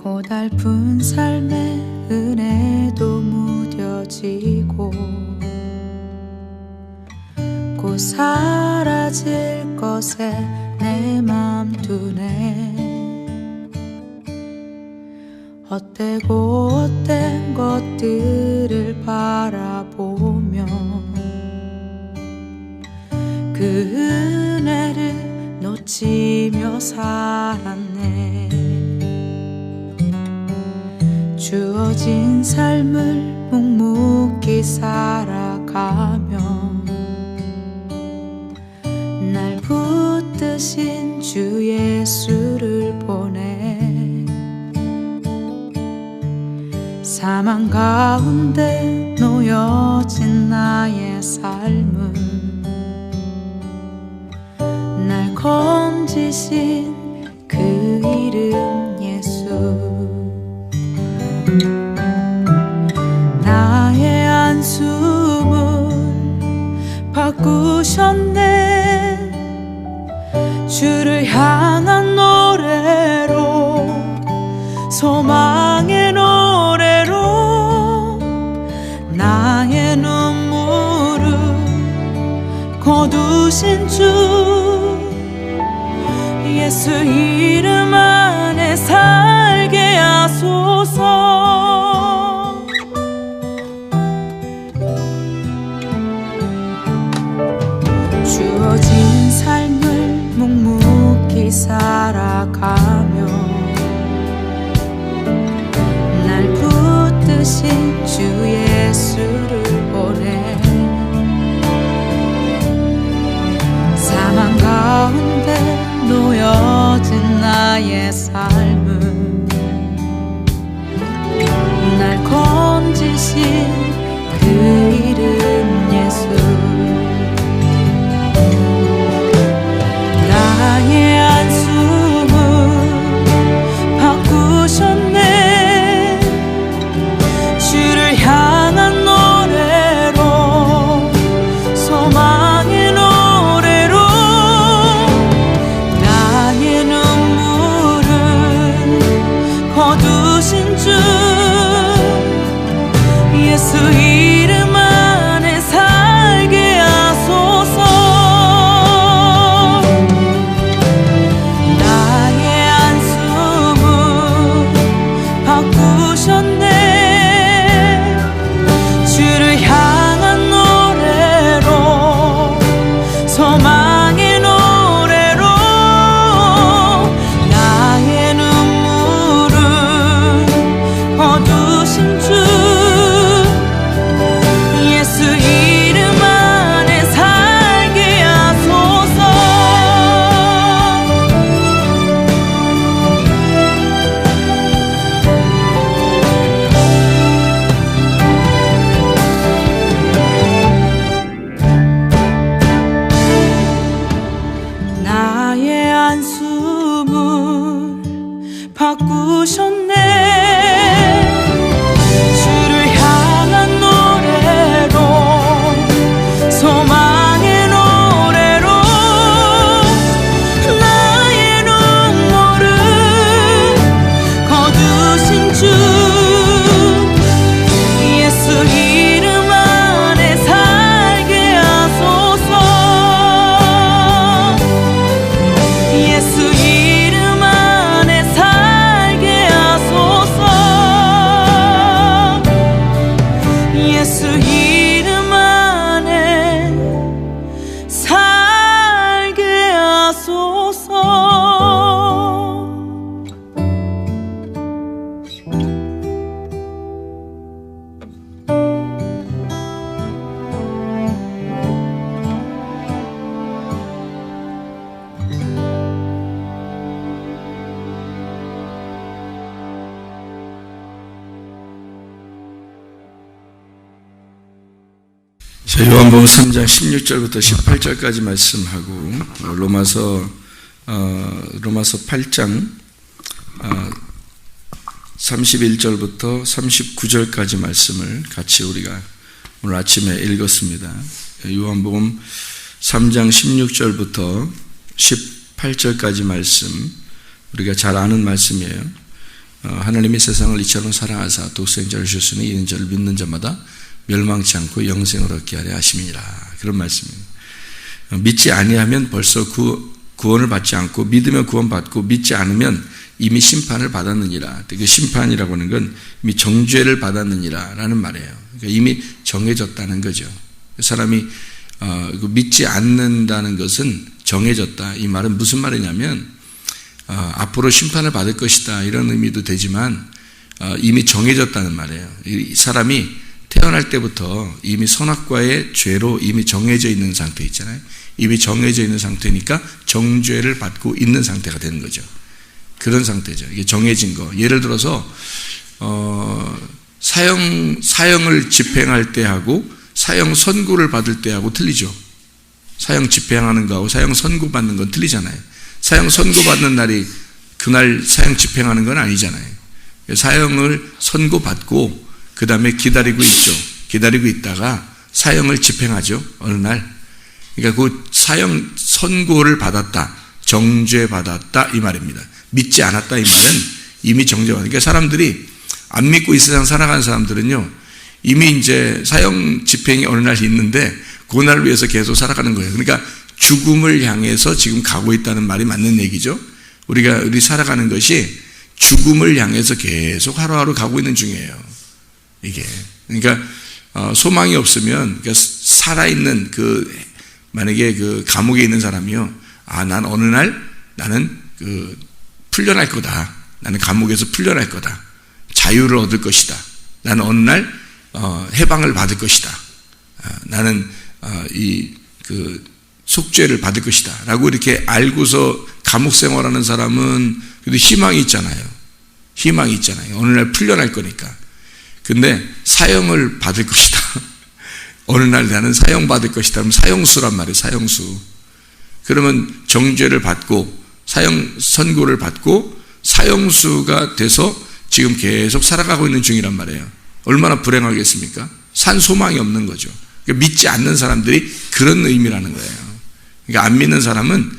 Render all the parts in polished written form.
고달픈 삶의 은혜도 무뎌지고 곧 사라질 것에 내 맘 두네. 헛되고 헛된 것들을 바라보며 그 은혜를 놓치며 살았네. 주어진 삶을 묵묵히 살아가며 날 붙드신 주 예수를 보내. 사망 가운데 놓여진 나의 삶을 날 건지신 그 이름 예수. 나의 한숨을 바꾸셨네. 주를 향한 노래로, 소망의 노래로 나의 눈물을 거두신 주 예수 이름 안에 살게 하소서. 주어진 삶을 묵묵히 살아가며 날 붙드신 주 예수를 보내. 사망 가운데 놓여진 나의 삶을 날 건지신 그 이름 예수. 나의 한숨을 바꾸셨네. 주를 향한 노래로, 소망의 노래로 나의 눈물을 거두신 주 예수 이름 안에 살게 하소서. 주를 향한 노래로, 소망의 노래로 나의 눈물을 거두신 주 예수 이름 안에 살게 하소서. 나의 한숨을 바꾸셨네. 주를 향한 노래로, 소망의 노래로 나의 눈물을 거두신 주 예수 이름 안에 살게 하소서. 예수 이름 안에 살게 하소서. 예수 이름 안에 살게 하소서. 자, 요한복음 3장 16절부터 18절까지 말씀하고 로마서 8장 31절부터 39절까지 말씀을 같이 우리가 오늘 아침에 읽었습니다. 요한복음 3장 16절부터 18절까지 말씀, 우리가 잘 아는 말씀이에요. 하나님이 세상을 이처럼 사랑하사 독생자를 주셨으니 이는 저를 믿는 자마다 멸망치 않고 영생을 얻게 하려 하심이니라. 그런 말씀입니다. 믿지 아니하면 벌써 구원을 받지 않고 믿으면 구원받고 믿지 않으면 이미 심판을 받았느니라. 그 심판이라고 하는 건 이미 정죄를 받았느니라 라는 말이에요. 그러니까 이미 정해졌다는 거죠. 사람이 믿지 않는다는 것은 정해졌다. 이 말은 무슨 말이냐면 앞으로 심판을 받을 것이다 이런 의미도 되지만 이미 정해졌다는 말이에요. 이 사람이 태어날 때부터 이미 선악과의 죄로 이미 정해져 있는 상태 있잖아요. 이미 정해져 있는 상태니까 정죄를 받고 있는 상태가 되는 거죠. 그런 상태죠. 이게 정해진 거. 예를 들어서 사형을 집행할 때하고 사형 선고를 받을 때하고 틀리죠. 사형 집행하는 거하고 사형 선고 받는 건 틀리잖아요. 사형 선고 받는 날이 그날 사형 집행하는 건 아니잖아요. 사형을 선고받고 그 다음에 기다리고 있죠. 기다리고 있다가 사형을 집행하죠. 어느 날. 그러니까 그 사형 선고를 받았다. 정죄받았다. 이 말입니다. 믿지 않았다. 이 말은 이미 정죄받았다. 그러니까 사람들이 안 믿고 이 세상 살아가는 사람들은요. 이미 이제 사형 집행이 어느 날 있는데 그날을 위해서 계속 살아가는 거예요. 그러니까 죽음을 향해서 지금 가고 있다는 말이 맞는 얘기죠. 우리 살아가는 것이 죽음을 향해서 계속 하루하루 가고 있는 중이에요. 이게. 그러니까 소망이 없으면 그러니까 살아있는 만약에 감옥에 있는 사람이요. 난 어느 날 나는 풀려날 거다. 나는 감옥에서 풀려날 거다. 자유를 얻을 것이다. 나는 어느 날 해방을 받을 것이다. 나는 속죄를 받을 것이다. 라고 이렇게 알고서 감옥 생활하는 사람은 그래도 희망이 있잖아요. 희망이 있잖아요. 어느 날 풀려날 거니까. 근데 사형을 받을 것이다. 어느 날 나는 사형받을 것이다. 그럼 사형수란 말이에요. 사형수. 그러면 정죄를 받고 사형 선고를 받고 사형수가 돼서 지금 계속 살아가고 있는 중이란 말이에요. 얼마나 불행하겠습니까? 산 소망이 없는 거죠. 그러니까 믿지 않는 사람들이 그런 의미라는 거예요. 그러니까 안 믿는 사람은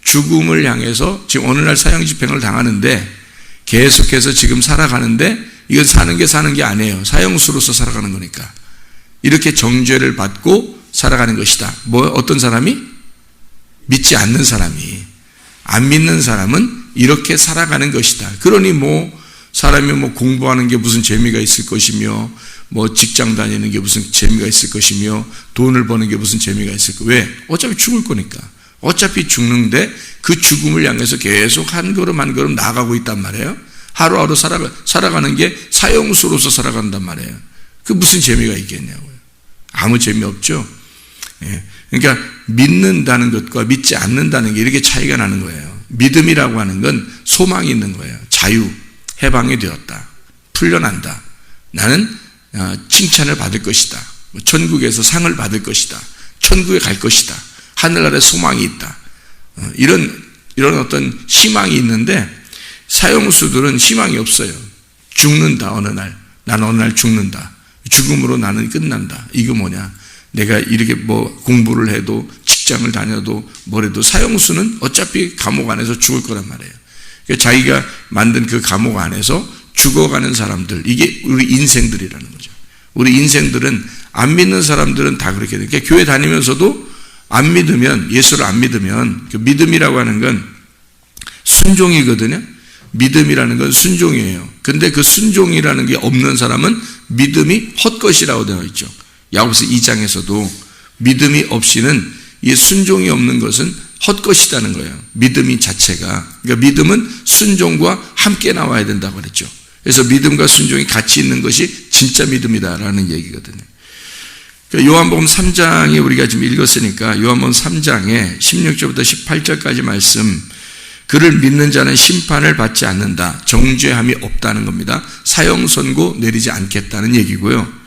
죽음을 향해서 지금 어느 날 사형 집행을 당하는데 계속해서 지금 살아가는데 이건 사는 게 아니에요. 사형수로서 살아가는 거니까. 이렇게 정죄를 받고 살아가는 것이다. 어떤 사람이? 믿지 않는 사람이. 안 믿는 사람은 이렇게 살아가는 것이다. 그러니 사람이 공부하는 게 무슨 재미가 있을 것이며, 직장 다니는 게 무슨 재미가 있을 것이며, 돈을 버는 게 무슨 재미가 있을 거. 왜? 어차피 죽을 거니까. 어차피 죽는데 그 죽음을 향해서 계속 한 걸음 한 걸음 나아가고 있단 말이에요. 하루하루 살아가는 게 사형수로서 살아간단 말이에요. 그 무슨 재미가 있겠냐고요. 아무 재미없죠. 예. 그러니까 믿는다는 것과 믿지 않는다는 게 이렇게 차이가 나는 거예요. 믿음이라고 하는 건 소망이 있는 거예요. 자유, 해방이 되었다. 풀려난다. 나는 칭찬을 받을 것이다. 천국에서 상을 받을 것이다. 천국에 갈 것이다. 하늘나라에 소망이 있다. 이런 어떤 희망이 있는데 사형수들은 희망이 없어요. 죽는다. 어느 날. 나는 어느 날 죽는다. 죽음으로 나는 끝난다. 이거 뭐냐? 내가 이렇게 공부를 해도 직장을 다녀도 뭐래도 사형수는 어차피 감옥 안에서 죽을 거란 말이에요. 그러니까 자기가 만든 그 감옥 안에서 죽어가는 사람들, 이게 우리 인생들이라는 거죠. 우리 인생들은 안 믿는 사람들은 다 그렇게 돼요. 그러니까 교회 다니면서도 안 믿으면, 예수를 안 믿으면, 그 믿음이라고 하는 건 순종이거든요. 믿음이라는 건 순종이에요. 근데 그 순종이라는 게 없는 사람은 믿음이 헛것이라고 되어 있죠. 야고보서 2장에서도 믿음이 없이는 이 순종이 없는 것은 헛것이라는 거예요. 믿음이 자체가. 그러니까 믿음은 순종과 함께 나와야 된다고 그랬죠. 그래서 믿음과 순종이 같이 있는 것이 진짜 믿음이다라는 얘기거든요. 그러니까 요한복음 3장에 우리가 지금 읽었으니까 요한복음 3장에 16절부터 18절까지 말씀, 그를 믿는 자는 심판을 받지 않는다. 정죄함이 없다는 겁니다. 사형 선고 내리지 않겠다는 얘기고요.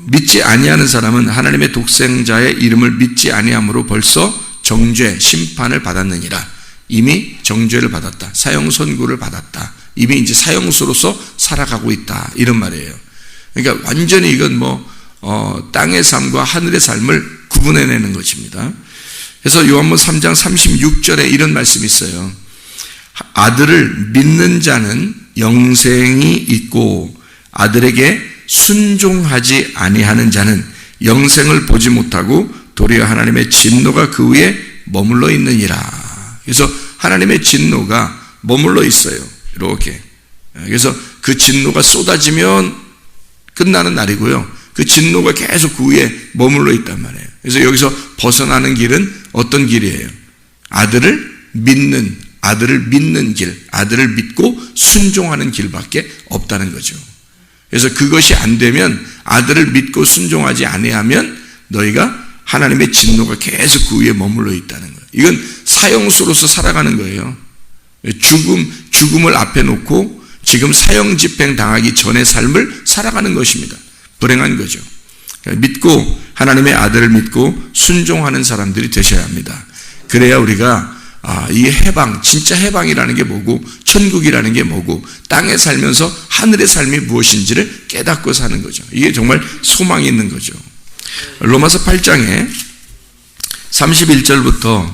믿지 아니하는 사람은 하나님의 독생자의 이름을 믿지 아니함으로 벌써 정죄, 심판을 받았느니라. 이미 정죄를 받았다. 사형 선고를 받았다. 이미 이제 사형수로서 살아가고 있다. 이런 말이에요. 그러니까 완전히 이건 땅의 삶과 하늘의 삶을 구분해내는 것입니다. 그래서 요한복음 3장 36절에 이런 말씀이 있어요. 아들을 믿는 자는 영생이 있고 아들에게 순종하지 아니하는 자는 영생을 보지 못하고 도리어 하나님의 진노가 그 위에 머물러 있느니라. 그래서 하나님의 진노가 머물러 있어요. 이렇게. 그래서 그 진노가 쏟아지면 끝나는 날이고요. 그 진노가 계속 그 위에 머물러 있단 말이에요. 그래서 여기서 벗어나는 길은 어떤 길이에요? 아들을 믿는 길, 아들을 믿고 순종하는 길밖에 없다는 거죠. 그래서 그것이 안 되면 아들을 믿고 순종하지 아니하면 너희가 하나님의 진노가 계속 그 위에 머물러 있다는 거예요. 이건 사형수로서 살아가는 거예요. 죽음을 앞에 놓고 지금 사형 집행 당하기 전의 삶을 살아가는 것입니다. 불행한 거죠. 믿고 하나님의 아들을 믿고 순종하는 사람들이 되셔야 합니다. 그래야 우리가 이 해방, 진짜 해방이라는 게 뭐고 천국이라는 게 뭐고 땅에 살면서 하늘의 삶이 무엇인지를 깨닫고 사는 거죠. 이게 정말 소망이 있는 거죠. 로마서 8장에 31절부터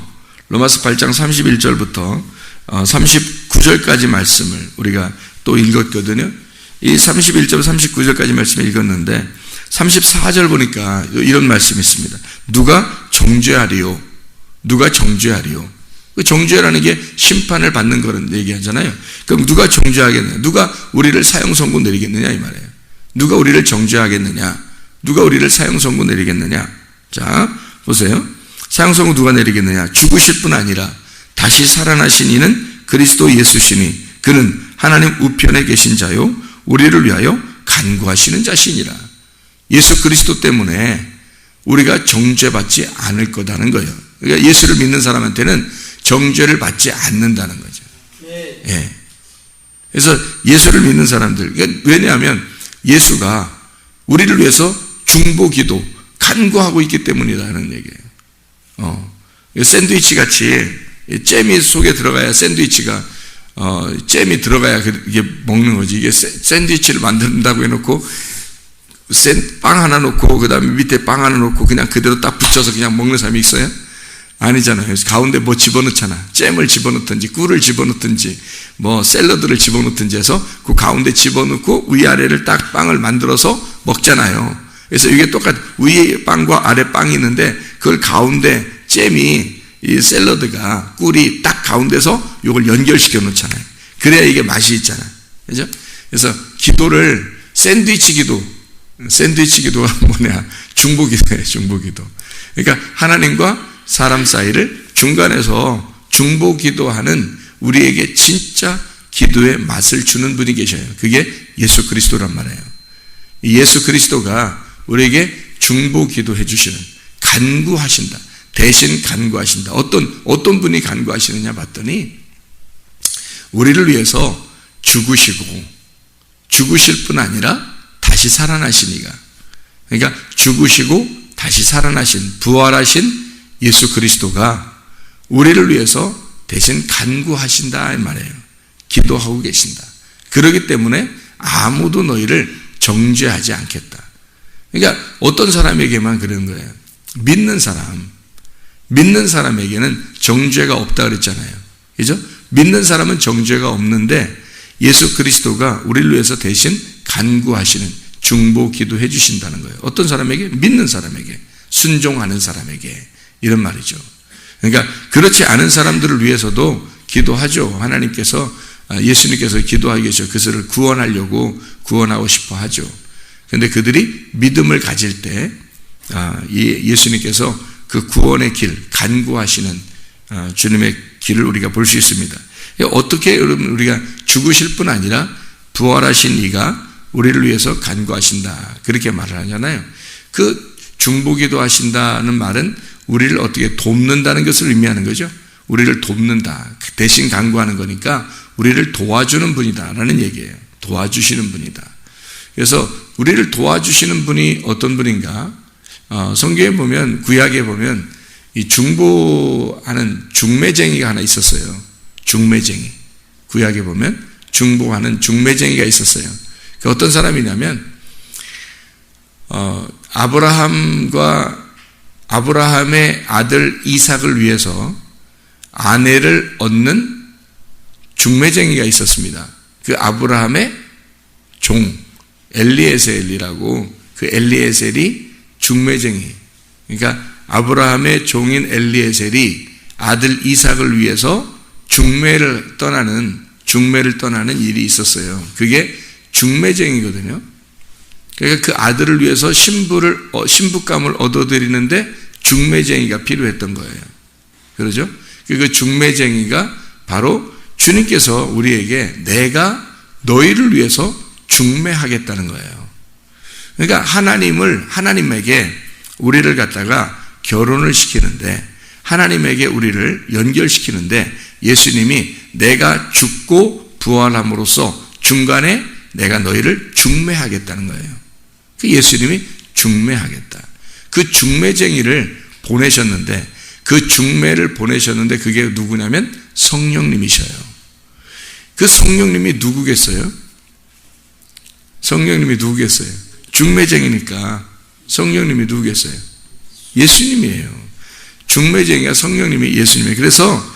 로마서 8장 31절부터 39절까지 말씀을 우리가 또 읽었거든요. 이 31절 39절까지 말씀을 읽었는데 34절 보니까 이런 말씀이 있습니다. 누가 정죄하리요? 누가 정죄하리요? 그 정죄라는 게 심판을 받는 거는 얘기하잖아요. 그럼 누가 정죄하겠느냐? 누가 우리를 사형 선고 내리겠느냐 이 말이에요. 누가 우리를 정죄하겠느냐? 누가 우리를 사형 선고 내리겠느냐? 자, 보세요. 사형 선고 누가 내리겠느냐? 죽으실 뿐 아니라 다시 살아나신 이는 그리스도 예수시니 그는 하나님 우편에 계신 자요 우리를 위하여 간구하시는 자시니라. 예수 그리스도 때문에 우리가 정죄받지 않을 거다는 거예요. 그러니까 예수를 믿는 사람한테는 정죄를 받지 않는다는 거죠. 예. 그래서 예수를 믿는 사람들, 그러니까 왜냐하면 예수가 우리를 위해서 중보기도 간구하고 있기 때문이라는 얘기예요. 샌드위치 같이 잼이 속에 들어가야 샌드위치가 잼이 들어가야 이게 먹는 거지. 이게 샌드위치를 만든다고 해놓고 빵 하나 놓고 그 다음에 밑에 빵 하나 놓고 그냥 그대로 딱 붙여서 그냥 먹는 사람이 있어요? 아니잖아요. 그래서 가운데 뭐 집어넣잖아. 잼을 집어넣든지 꿀을 집어넣든지 뭐 샐러드를 집어넣든지 해서 그 가운데 집어넣고 위아래를 딱 빵을 만들어서 먹잖아요. 그래서 이게 똑같아. 위에 빵과 아래 빵이 있는데 그걸 가운데 잼이 이 샐러드가 꿀이 딱 가운데서 이걸 연결시켜 놓잖아요. 그래야 이게 맛이 있잖아요. 그죠? 그래서 기도를 샌드위치 기도가 뭐냐? 중보기도예요, 중보기도. 그러니까 하나님과 사람 사이를 중간에서 중보기도하는 우리에게 진짜 기도의 맛을 주는 분이 계셔요. 그게 예수 그리스도란 말이에요. 예수 그리스도가 우리에게 중보기도해 주시는, 간구하신다. 대신 간구하신다. 어떤 분이 간구하시느냐 봤더니 우리를 위해서 죽으실 뿐 아니라 다시 살아나시니가. 그러니까 죽으시고 다시 살아나신, 부활하신 예수 그리스도가 우리를 위해서 대신 간구하신다 이 말이에요. 기도하고 계신다. 그렇기 때문에 아무도 너희를 정죄하지 않겠다. 그러니까 어떤 사람에게만 그런 거예요. 믿는 사람에게는 정죄가 없다 그랬잖아요. 그죠? 믿는 사람은 정죄가 없는데 예수 그리스도가 우리를 위해서 대신 간구하시는 중보 기도해 주신다는 거예요. 어떤 사람에게? 믿는 사람에게, 순종하는 사람에게, 이런 말이죠. 그러니까 그렇지 않은 사람들을 위해서도 기도하죠. 하나님께서, 예수님께서 기도하기 위해서 그들을 구원하고 싶어 하죠. 그런데 그들이 믿음을 가질 때 예수님께서 그 구원의 길, 간구하시는 주님의 길을 우리가 볼 수 있습니다. 어떻게 여러분 우리가 죽으실 뿐 아니라 부활하신 이가 우리를 위해서 간구하신다. 그렇게 말을 하잖아요. 그 중보기도 하신다는 말은 우리를 어떻게 돕는다는 것을 의미하는 거죠. 우리를 돕는다. 대신 간구하는 거니까 우리를 도와주는 분이다라는 얘기예요. 도와주시는 분이다. 그래서 우리를 도와주시는 분이 어떤 분인가? 성경에 보면, 구약에 보면 이 중보하는 중매쟁이가 하나 있었어요. 중매쟁이. 구약에 보면 중보하는 중매쟁이가 있었어요. 그 어떤 사람이냐면 아브라함의 아들 이삭을 위해서 아내를 얻는 중매쟁이가 있었습니다. 그 아브라함의 종 엘리에셀이라고, 그 엘리에셀이 중매쟁이. 그러니까 아브라함의 종인 엘리에셀이 아들 이삭을 위해서 중매를 떠나는 일이 있었어요. 그게 중매쟁이거든요. 그러니까 그 아들을 위해서 신부감을 얻어들이는데 중매쟁이가 필요했던 거예요. 그러죠? 그 중매쟁이가 바로 주님께서 우리에게 내가 너희를 위해서 중매하겠다는 거예요. 그러니까 하나님에게 우리를 갖다가 결혼을 시키는데, 하나님에게 우리를 연결시키는데 예수님이 내가 죽고 부활함으로써 중간에 내가 너희를 중매하겠다는 거예요. 그 예수님이 중매하겠다. 그 중매쟁이를 보내셨는데, 그 중매를 보내셨는데 그게 누구냐면 성령님이셔요. 그 성령님이 누구겠어요? 성령님이 누구겠어요? 중매쟁이니까 성령님이 누구겠어요? 예수님이에요. 중매쟁이가 성령님이 예수님이에요. 그래서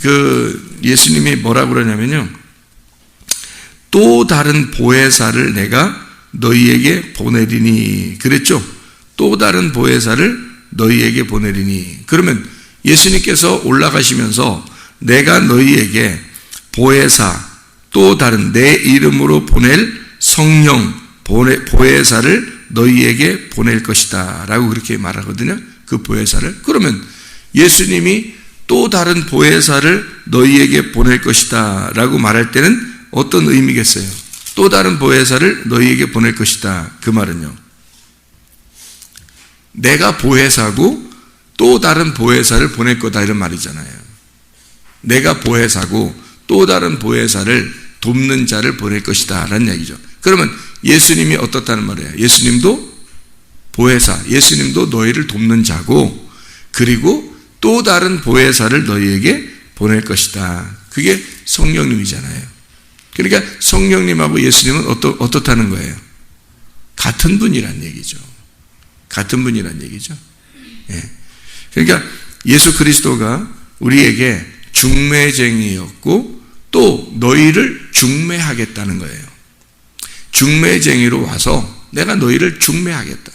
그 예수님이 뭐라고 그러냐면요, 또 다른 보혜사를 내가 너희에게 보내리니 그랬죠. 또 다른 보혜사를 너희에게 보내리니. 그러면 예수님께서 올라가시면서 내가 너희에게 보혜사, 또 다른 내 이름으로 보낼 성령 보혜사를 너희에게 보낼 것이다 라고 그렇게 말하거든요. 그 보혜사를. 그러면 예수님이 또 다른 보혜사를 너희에게 보낼 것이다 라고 말할 때는 어떤 의미겠어요? 또 다른 보혜사를 너희에게 보낼 것이다. 그 말은요, 내가 보혜사고 또 다른 보혜사를 보낼 거다 이런 말이잖아요. 내가 보혜사고 또 다른 보혜사를 돕는 자를 보낼 것이다 라는 얘기죠. 그러면 예수님이 어떻다는 말이에요? 예수님도 보혜사, 예수님도 너희를 돕는 자고, 그리고 또 다른 보혜사를 너희에게 보낼 것이다. 그게 성령님이잖아요. 그러니까 성령님하고 예수님은 어떻다는 거예요? 같은 분이란 얘기죠. 같은 분이란 얘기죠. 예. 그러니까 예수 그리스도가 우리에게 중매쟁이였고 또 너희를 중매하겠다는 거예요. 중매쟁이로 와서 내가 너희를 중매하겠다.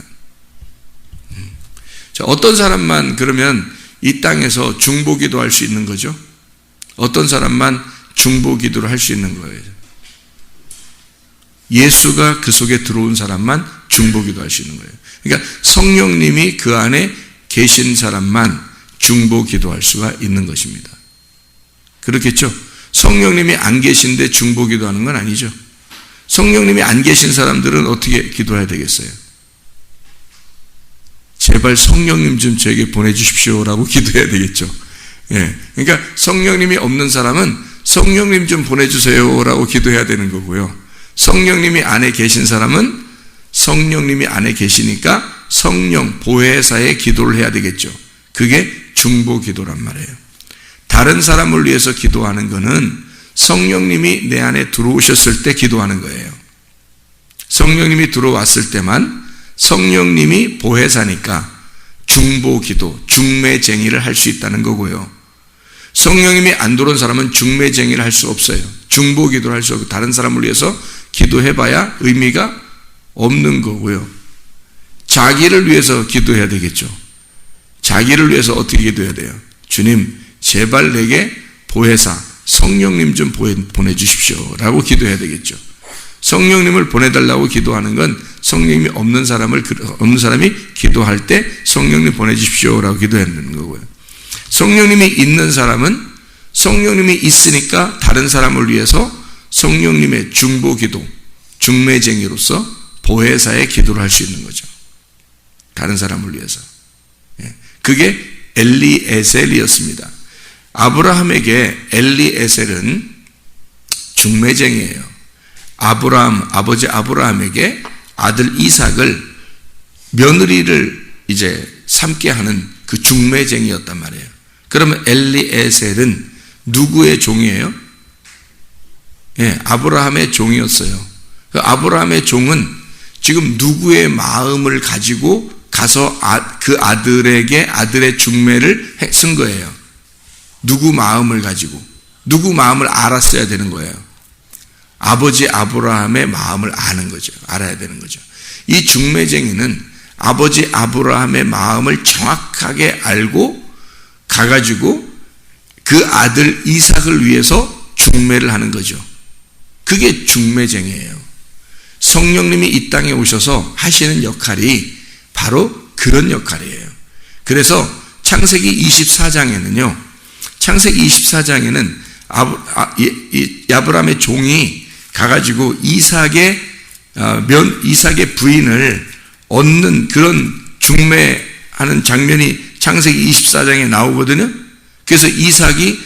자, 어떤 사람만 그러면 이 땅에서 중보기도 할 수 있는 거죠? 어떤 사람만 중보기도를 할 수 있는 거예요? 예수가 그 속에 들어온 사람만 중보기도 할 수 있는 거예요. 그러니까 성령님이 그 안에 계신 사람만 중보기도 할 수가 있는 것입니다. 그렇겠죠? 성령님이 안 계신데 중보기도 하는 건 아니죠. 성령님이 안 계신 사람들은 어떻게 기도해야 되겠어요? 제발 성령님 좀 저에게 보내주십시오라고 기도해야 되겠죠. 예. 그러니까 성령님이 없는 사람은 성령님 좀 보내주세요라고 기도해야 되는 거고요. 성령님이 안에 계신 사람은 성령님이 안에 계시니까 성령 보혜사의 기도를 해야 되겠죠. 그게 중보 기도란 말이에요. 다른 사람을 위해서 기도하는 것은 성령님이 내 안에 들어오셨을 때 기도하는 거예요. 성령님이 들어왔을 때만 성령님이 보혜사니까 중보 기도, 중매쟁이를 할 수 있다는 거고요. 성령님이 안 들어온 사람은 중매쟁이를 할 수 없어요. 중보 기도를 할 수 없고 다른 사람을 위해서 기도해봐야 의미가 없는 거고요. 자기를 위해서 기도해야 되겠죠. 자기를 위해서 어떻게 기도해야 돼요? 주님, 제발 내게 보혜사, 성령님 좀 보내주십시오 라고 기도해야 되겠죠. 성령님을 보내달라고 기도하는 건 성령님이 없는 사람이 기도할 때 성령님 보내주십시오 라고 기도해야 되는 거고요. 성령님이 있는 사람은 성령님이 있으니까 다른 사람을 위해서 성령님의 중보 기도, 중매쟁이로서 보혜사의 기도를 할 수 있는 거죠. 다른 사람을 위해서. 그게 엘리에셀이었습니다. 아브라함에게 엘리에셀은 중매쟁이에요. 아버지 아브라함에게 아들 이삭을 며느리를 이제 삼게 하는 그 중매쟁이였단 말이에요. 그러면 엘리에셀은 누구의 종이에요? 아브라함의 종이었어요. 아브라함의 종은 지금 누구의 마음을 가지고 가서 그 아들에게 아들의 중매를 쓴 거예요. 누구 마음을 가지고, 누구 마음을 알았어야 되는 거예요. 아버지 아브라함의 마음을 아는 거죠. 알아야 되는 거죠. 이 중매쟁이는 아버지 아브라함의 마음을 정확하게 알고 가가지고 그 아들 이삭을 위해서 중매를 하는 거죠. 그게 중매쟁이에요. 성령님이 이 땅에 오셔서 하시는 역할이 바로 그런 역할이에요. 그래서 창세기 24장에는요, 창세기 24장에는 아브라함의 종이 가가지고 이삭의 부인을 얻는 그런 중매하는 장면이 창세기 24장에 나오거든요. 그래서 이삭이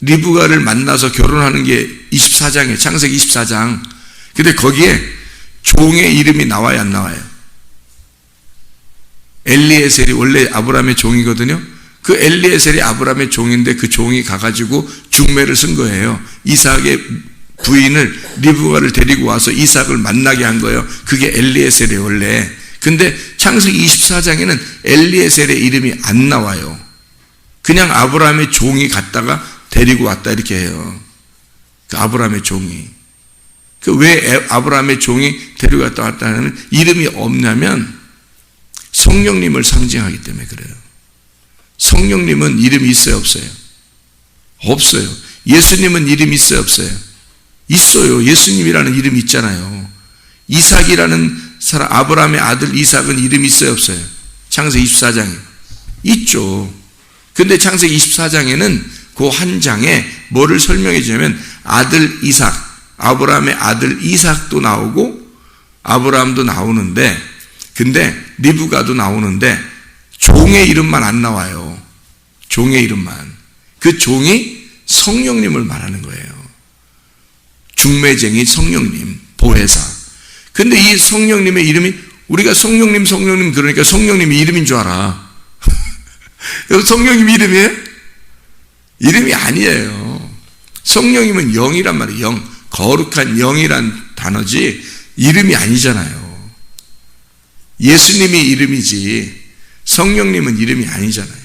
리브가를 만나서 결혼하는 게 24장이에요. 창세기 24장. 근데 거기에 종의 이름이 나와요, 안 나와요? 엘리에셀이 원래 아브라함의 종이거든요. 그 엘리에셀이 아브라함의 종인데 그 종이 가가지고 중매를 쓴 거예요. 이삭의 부인을 리브가를 데리고 와서 이삭을 만나게 한 거예요. 그게 엘리에셀이 원래. 근데 창세기 24장에는 엘리에셀의 이름이 안 나와요. 그냥 아브라함의 종이 갔다가 데리고 왔다 이렇게 해요. 그 아브라함의 종이. 그 왜 아브라함의 종이 데리고 왔다 하는 이름이 없냐면 성령님을 상징하기 때문에 그래요. 성령님은 이름이 있어요, 없어요? 없어요. 예수님은 이름이 있어요, 없어요? 있어요. 예수님이라는 이름이 있잖아요. 이삭이라는 사람, 아브라함의 아들 이삭은 이름이 있어요, 없어요? 창세기 24장에 있죠. 근데 창세기 24장에는 그 한 장에 뭐를 설명해 주냐면 아들 이삭, 아브라함의 아들 이삭도 나오고 아브라함도 나오는데, 근데 리브가도 나오는데 종의 이름만 안 나와요. 종의 이름만. 그 종이 성령님을 말하는 거예요. 중매쟁이 성령님, 보혜사. 근데 이 성령님의 이름이 우리가 성령님 그러니까 성령님이 이름인 줄 알아. 성령님 이름이에요? 이름이 아니에요. 성령님은 영이란 말이에요. 영. 거룩한 영이란 단어지 이름이 아니잖아요. 예수님이 이름이지 성령님은 이름이 아니잖아요.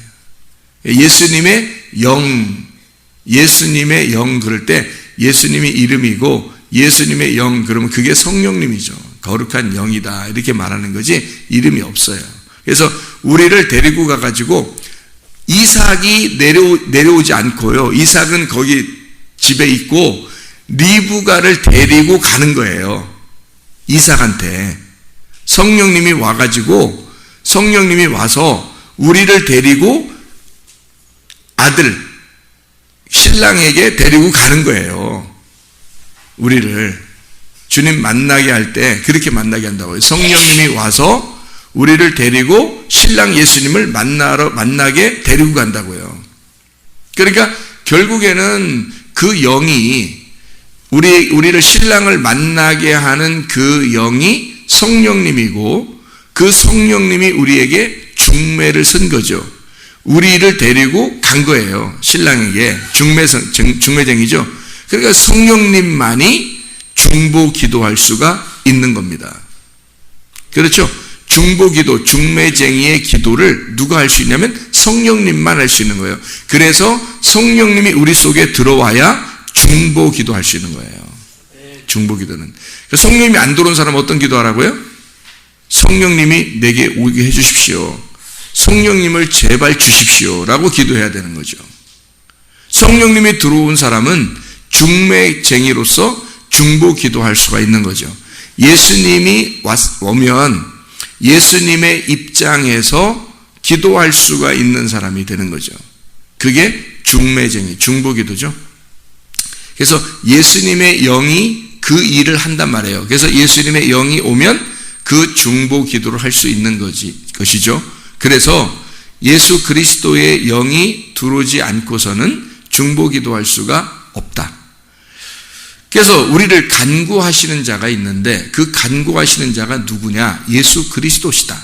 예수님의 영 그럴 때 예수님이 이름이고 예수님의 영 그러면 그게 성령님이죠. 거룩한 영이다 이렇게 말하는 거지 이름이 없어요. 그래서 우리를 데리고 가가지고 이삭이 내려오지 않고요. 이삭은 거기 집에 있고 리브가를 데리고 가는 거예요. 이삭한테. 성령님이 와가지고 성령님이 와서 우리를 데리고 아들 신랑에게 데리고 가는 거예요. 우리를 주님 만나게 할 때 그렇게 만나게 한다고요. 성령님이 와서 우리를 데리고 신랑 예수님을 만나게 데리고 간다고요. 그러니까 결국에는 그 영이 우리를 신랑을 만나게 하는 그 영이 성령님이고 그 성령님이 우리에게 중매를 쓴 거죠. 우리를 데리고 간 거예요. 신랑에게 중매쟁이죠. 그러니까 성령님만이 중보 기도할 수가 있는 겁니다. 그렇죠? 중보 기도, 중매쟁이의 기도를 누가 할 수 있냐면 성령님만 할 수 있는 거예요. 그래서 성령님이 우리 속에 들어와야 중보 기도할 수 있는 거예요. 중보 기도는. 성령님이 안 들어온 사람은 어떤 기도하라고요? 성령님이 내게 오게 해주십시오. 성령님을 제발 주십시오. 라고 기도해야 되는 거죠. 성령님이 들어온 사람은 중매쟁이로서 중보 기도할 수가 있는 거죠. 예수님이 오면 예수님의 입장에서 기도할 수가 있는 사람이 되는 거죠. 그게 중매쟁이, 중보기도죠. 그래서 예수님의 영이 그 일을 한단 말이에요. 그래서 예수님의 영이 오면 그 중보기도를 할 수 있는 것이죠. 그래서 예수 그리스도의 영이 들어오지 않고서는 중보기도할 수가 없다. 그래서 우리를 간구하시는 자가 있는데 그 간구하시는 자가 누구냐? 예수 그리스도시다.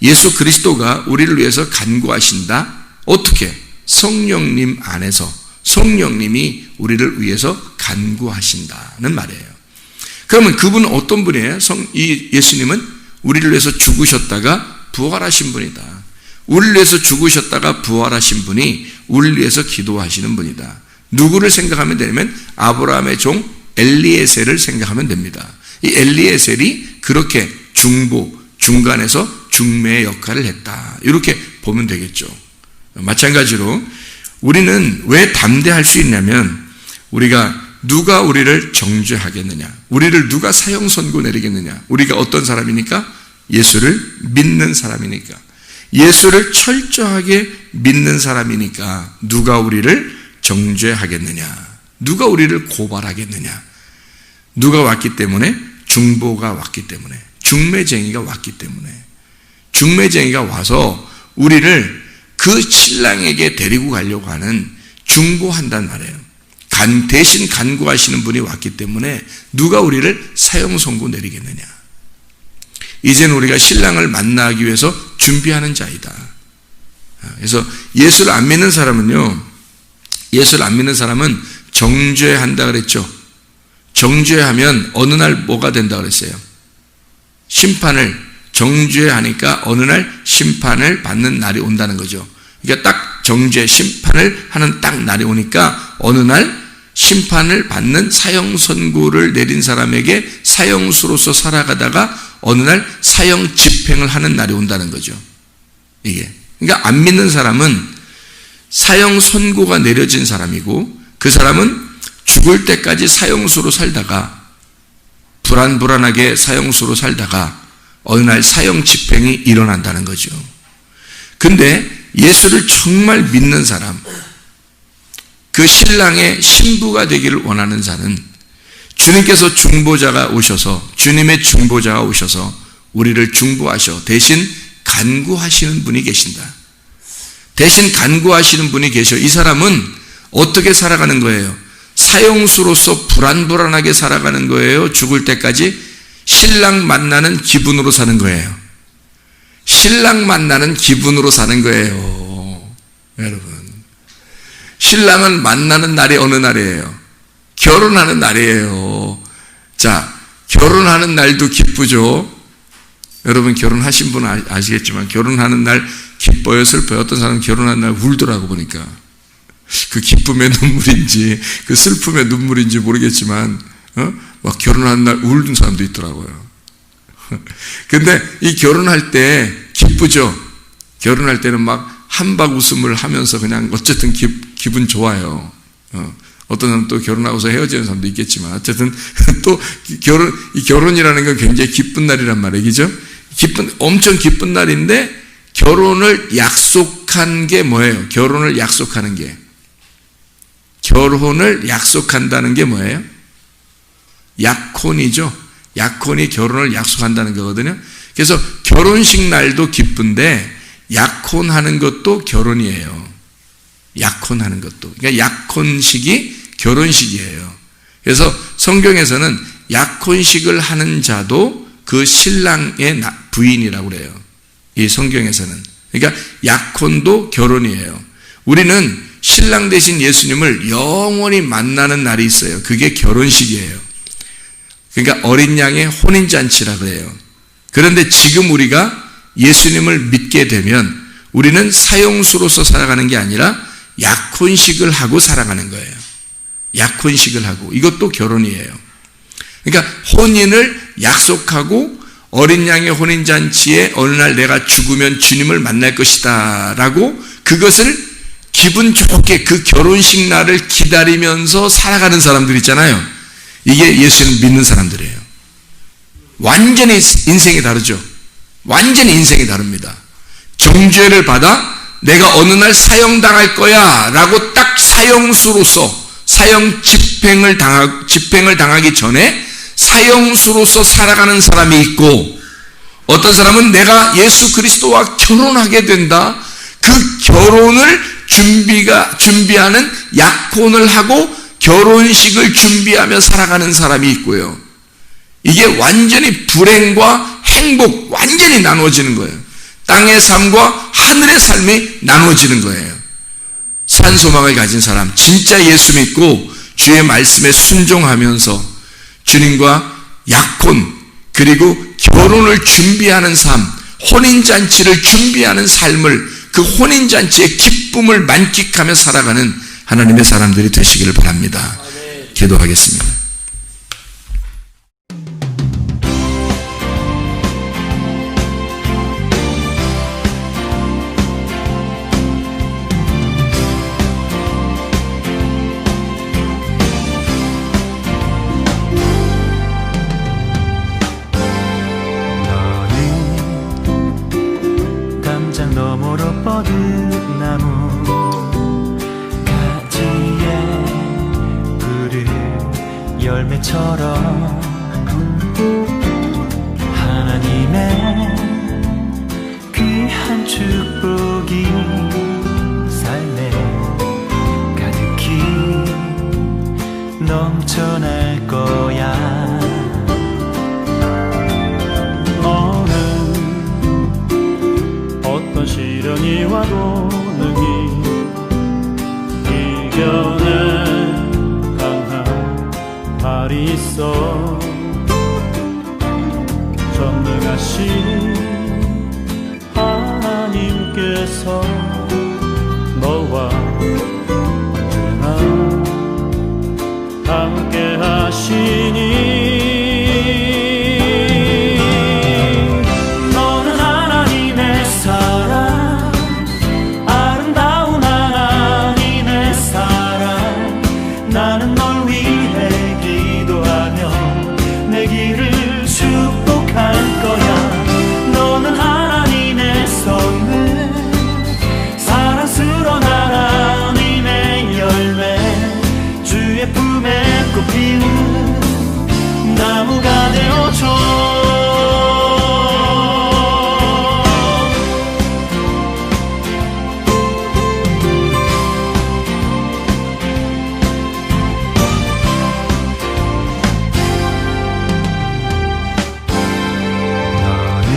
예수 그리스도가 우리를 위해서 간구하신다. 어떻게? 성령님 안에서 성령님이 우리를 위해서 간구하신다는 말이에요. 그러면 그분은 어떤 분이에요? 이 예수님은 우리를 위해서 죽으셨다가 부활하신 분이다. 우리를 위해서 죽으셨다가 부활하신 분이 우리를 위해서 기도하시는 분이다. 누구를 생각하면 되냐면 아브라함의 종 엘리에셀을 생각하면 됩니다. 이 엘리에셀이 그렇게 중간에서 중매의 역할을 했다. 이렇게 보면 되겠죠. 마찬가지로 우리는 왜 담대할 수 있냐면 우리가 누가 우리를 정죄하겠느냐? 우리를 누가 사형 선고 내리겠느냐? 우리가 어떤 사람이니까? 예수를 믿는 사람이니까. 예수를 철저하게 믿는 사람이니까 누가 우리를 정죄하겠느냐? 누가 우리를 고발하겠느냐? 누가 왔기 때문에? 중보가 왔기 때문에. 중매쟁이가 왔기 때문에. 중매쟁이가 와서 우리를 그 신랑에게 데리고 가려고 하는 중보한단 말이에요. 대신 간구하시는 분이 왔기 때문에 누가 우리를 사형 선고 내리겠느냐? 이제는 우리가 신랑을 만나기 위해서 준비하는 자이다. 그래서 예수를 안 믿는 사람은요, 예수를 안 믿는 사람은 정죄한다 그랬죠. 정죄하면 어느 날 뭐가 된다 그랬어요? 심판을 정죄하니까 어느 날 심판을 받는 날이 온다는 거죠. 그러니까 딱 정죄, 심판을 하는 딱 날이 오니까 어느 날 심판을 받는 사형 선고를 내린 사람에게 사형수로서 살아가다가 어느 날 사형 집행을 하는 날이 온다는 거죠. 이게. 그러니까 안 믿는 사람은 사형 선고가 내려진 사람이고 그 사람은 죽을 때까지 사형수로 살다가 불안하게 사형수로 살다가 어느 날 사형 집행이 일어난다는 거죠. 근데 예수를 정말 믿는 사람, 그 신랑의 신부가 되기를 원하는 자는 주님께서 중보자가 오셔서, 주님의 중보자가 오셔서 우리를 중보하셔 대신 간구하시는 분이 계신다. 대신 간구하시는 분이 계셔. 이 사람은 어떻게 살아가는 거예요? 사형수로서 불안하게 살아가는 거예요? 죽을 때까지 신랑 만나는 기분으로 사는 거예요? 신랑 만나는 기분으로 사는 거예요. 여러분, 신랑을 만나는 날이 어느 날이에요? 결혼하는 날이에요. 자, 결혼하는 날도 기쁘죠. 여러분 결혼하신 분은 아시겠지만 결혼하는 날 기뻐요, 슬퍼요? 어떤 사람은 결혼하는 날 울더라고 보니까. 그 기쁨의 눈물인지 그 슬픔의 눈물인지 모르겠지만 막 결혼하는 날 울는 사람도 있더라고요. 근데 이 결혼할 때 기쁘죠. 결혼할 때는 막 한박 웃음을 하면서 그냥 어쨌든 기분 좋아요. 어떤 사람은 또 결혼하고서 헤어지는 사람도 있겠지만 어쨌든 또 이 결혼이라는 건 굉장히 기쁜 날이란 말이에요. 그죠? 엄청 기쁜 날인데 결혼을 약속한 게 뭐예요? 결혼을 약속하는 게. 결혼을 약속한다는 게 뭐예요? 약혼이죠. 약혼이 결혼을 약속한다는 거거든요. 그래서 결혼식 날도 기쁜데 약혼하는 것도 결혼이에요. 약혼하는 것도. 그러니까 약혼식이 결혼식이에요. 그래서 성경에서는 약혼식을 하는 자도 그 신랑의 부인이라고 그래요. 이 성경에서는. 그러니까 약혼도 결혼이에요. 우리는 신랑 되신 예수님을 영원히 만나는 날이 있어요. 그게 결혼식이에요. 그러니까 어린 양의 혼인잔치라 그래요. 그런데 지금 우리가 예수님을 믿게 되면 우리는 사형수로서 살아가는 게 아니라 약혼식을 하고 살아가는 거예요. 약혼식을 하고. 이것도 결혼이에요. 그러니까 혼인을 약속하고 어린 양의 혼인잔치에 어느 날 내가 죽으면 주님을 만날 것이다 라고 그것을 기분 좋게 그 결혼식 날을 기다리면서 살아가는 사람들 있잖아요. 이게 예수를 믿는 사람들이에요. 완전히 인생이 다르죠. 완전히 인생이 다릅니다. 정죄를 받아 내가 어느 날 사형당할 거야 라고 딱 사형수로서 사형 집행을 당하기 전에 사형수로서 살아가는 사람이 있고 어떤 사람은 내가 예수 그리스도와 결혼하게 된다. 그 결혼을 준비하는 약혼을 하고 결혼식을 준비하며 살아가는 사람이 있고요. 이게 완전히 불행과 행복 완전히 나눠지는 거예요. 땅의 삶과 하늘의 삶이 나눠지는 거예요. 산소망을 가진 사람, 진짜 예수 믿고 주의 말씀에 순종하면서 주님과 약혼 그리고 결혼을 준비하는 삶, 혼인잔치를 준비하는 삶을 그 혼인잔치의 기쁨을 만끽하며 살아가는 하나님의 사람들이 되시기를 바랍니다. 기도하겠습니다. 너머로 뻗은 나무 가지에 푸른 열매처럼 하나님의 귀한 축복이 삶에 가득히 넘쳐날 거야. 시련이 와도 능히 이겨낼 강한 발이 있어. 전능하신 하나님께서 너와 언제나 함께 하시니 나무가 되어줘. 너는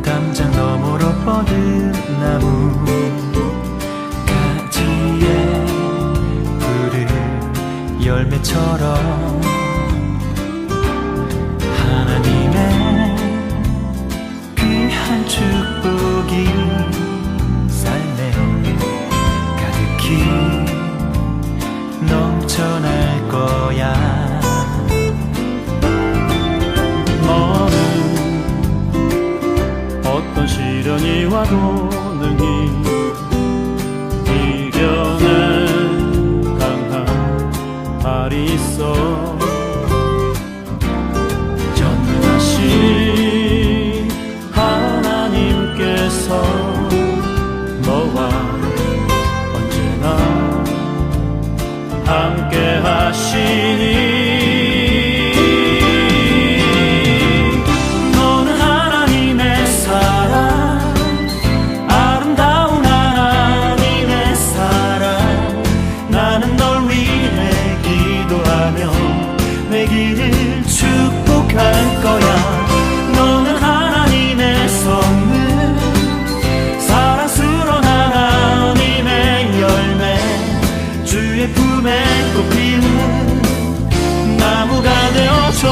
담장 너머로 뻗은 나무 가지에 푸른 열매처럼 하나님의 귀한 축복이 삶에 가득히 넘쳐날 거야. 너는 어떤 시련이 와도 능히 이겨낼 강한 발이 있어. 전능하신 하나님께서 너와 언제나 함께 하시니 너는 하나님의 사랑, 아름다운 하나님의 사랑. 나는 널 위해 기도하며 내 길을 축복할 거야. 너는 하나님의 선물, 사랑스러운 하나님의 열매, 주의 품에 꽃피는 나무가 되어줘.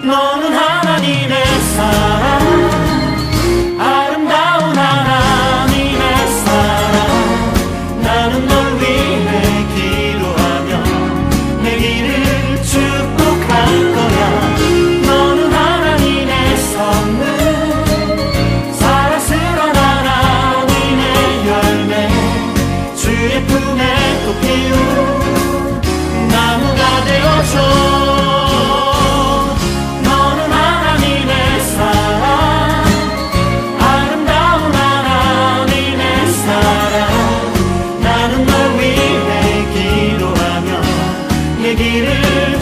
너는 하나님의 사랑, 아름다운 하나님의 사랑. 나는 널 위해 기도하며 내 길을 축복할 거야. 너는 하나님의 선물, 사랑스러운 하나님의 열매, 주의 품에 꽃피운 나무가 되어줘. 길을